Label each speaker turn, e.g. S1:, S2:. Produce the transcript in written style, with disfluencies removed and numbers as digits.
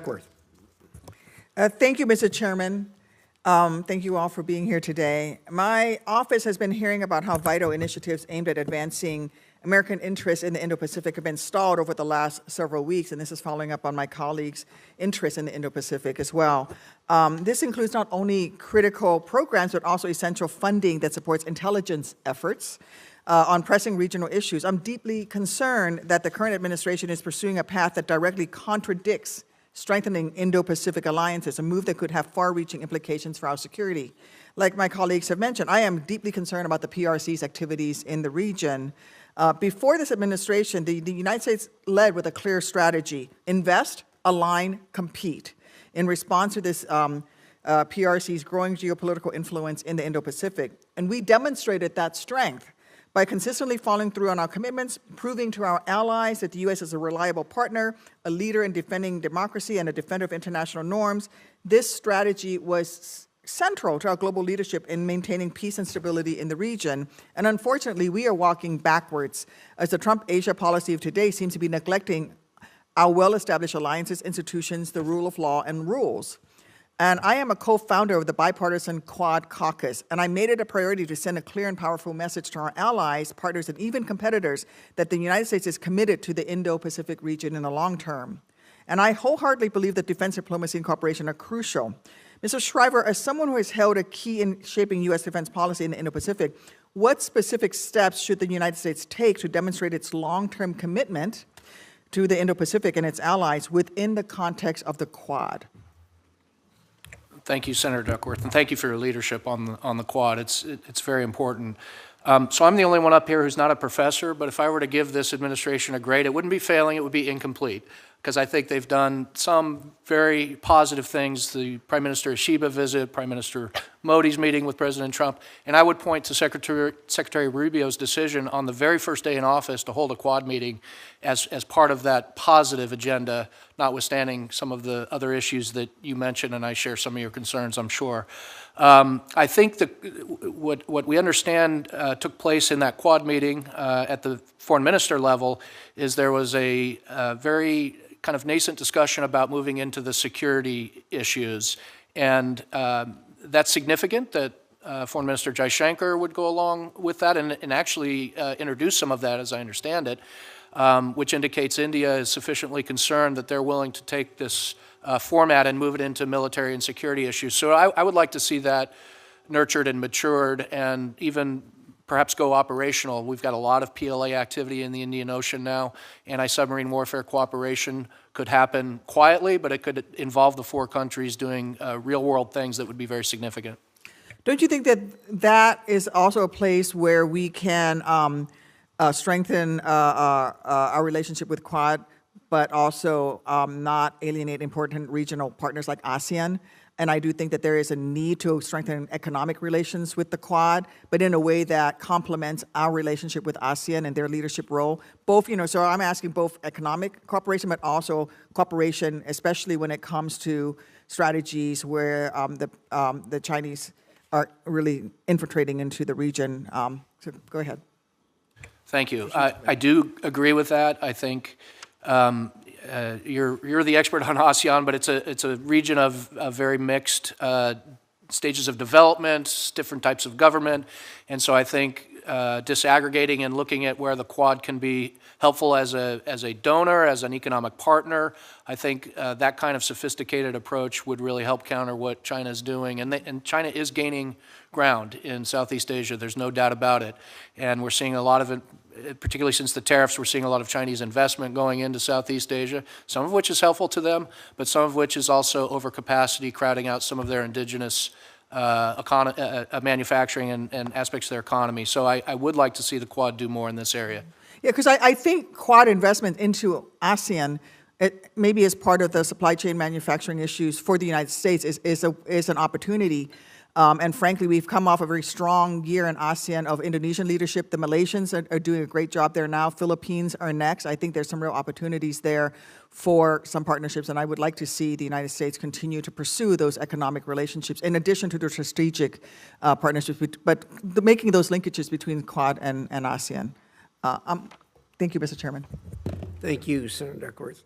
S1: Duckworth.
S2: Thank you, Mr. Chairman. Thank you all for being here today. My office has been hearing about how vital initiatives aimed at advancing American interests in the Indo-Pacific have been stalled over the last several weeks, and this is following up on my colleagues' interest in the Indo-Pacific as well. This includes not only critical programs, but also essential funding that supports intelligence efforts on pressing regional issues. I'm deeply concerned that the current administration is pursuing a path that directly contradicts strengthening Indo-Pacific alliances, a move that could have far-reaching implications for our security. Like my colleagues have mentioned, I am deeply concerned about the PRC's activities in the region. Before this administration, the United States led with a clear strategy: invest, align, compete. In response to this PRC's growing geopolitical influence in the Indo-Pacific. And we demonstrated that strength by consistently following through on our commitments, proving to our allies that the U.S. is a reliable partner, a leader in defending democracy, and a defender of international norms. This strategy was central to our global leadership in maintaining peace and stability in the region. And unfortunately, we are walking backwards as the Trump Asia policy of today seems to be neglecting our well-established alliances, institutions, the rule of law, and rules. And I am a co-founder of the Bipartisan Quad Caucus, and I made it a priority to send a clear and powerful message to our allies, partners, and even competitors that the United States is committed to the Indo-Pacific region in the long term. And I wholeheartedly believe that defense diplomacy and cooperation are crucial. Mr. Shriver, as someone who has held a key in shaping U.S. defense policy in the Indo-Pacific, what specific steps should the United States take to demonstrate its long-term commitment to the Indo-Pacific and its allies within the context of the Quad?
S3: Thank you, Senator Duckworth, and thank you for your leadership on the Quad. It's very important. So I'm the only one up here who's not a professor, but if I were to give this administration a grade, it wouldn't be failing, it would be incomplete, because I think they've done some very positive things. The Prime Minister Ishiba visit, Prime Minister Modi's meeting with President Trump, and I would point to Secretary Rubio's decision on the very first day in office to hold a Quad meeting as part of that positive agenda, notwithstanding some of the other issues that you mentioned, and I share some of your concerns, I'm sure. I think that what we understand took place in that Quad meeting at the foreign minister level is there was a very kind of nascent discussion about moving into the security issues. And that's significant that Foreign Minister Jaishankar would go along with that and actually introduce some of that, as I understand it, which indicates India is sufficiently concerned that they're willing to take this format and move it into military and security issues. So I would like to see that nurtured and matured and even perhaps go operational. We've got a lot of PLA activity in the Indian Ocean now. Anti-submarine warfare cooperation could happen quietly, but it could involve the four countries doing real-world things that would be very significant.
S2: Don't you think that that is also a place where we can strengthen our relationship with Quad, but also not alienate important regional partners like ASEAN? And I do think that there is a need to strengthen economic relations with the Quad, but in a way that complements our relationship with ASEAN and their leadership role. Both, so I'm asking both economic cooperation, but also cooperation, especially when it comes to strategies where the Chinese are really infiltrating into the region. So go ahead.
S3: Thank you. I do agree with that. I think you're the expert on ASEAN, but it's a region of very mixed stages of development, different types of government, and so I think disaggregating and looking at where the Quad can be helpful as a donor, as an economic partner, I think that kind of sophisticated approach would really help counter what China is doing, and China is gaining ground in Southeast Asia. There's no doubt about it, and we're seeing a lot of it. Particularly since the tariffs, we're seeing a lot of Chinese investment going into Southeast Asia, some of which is helpful to them, but some of which is also overcapacity, crowding out some of their indigenous manufacturing and aspects of their economy. So I would like to see the Quad do more in this area.
S2: Yeah, because I think Quad investment into ASEAN, maybe as part of the supply chain manufacturing issues for the United States, is an opportunity. And frankly, we've come off a very strong year in ASEAN of Indonesian leadership. The Malaysians are doing a great job there now. Philippines are next. I think there's some real opportunities there for some partnerships, and I would like to see the United States continue to pursue those economic relationships in addition to the strategic partnerships, but making those linkages between Quad and ASEAN. Thank you, Mr. Chairman.
S1: Thank you, Senator Duckworth.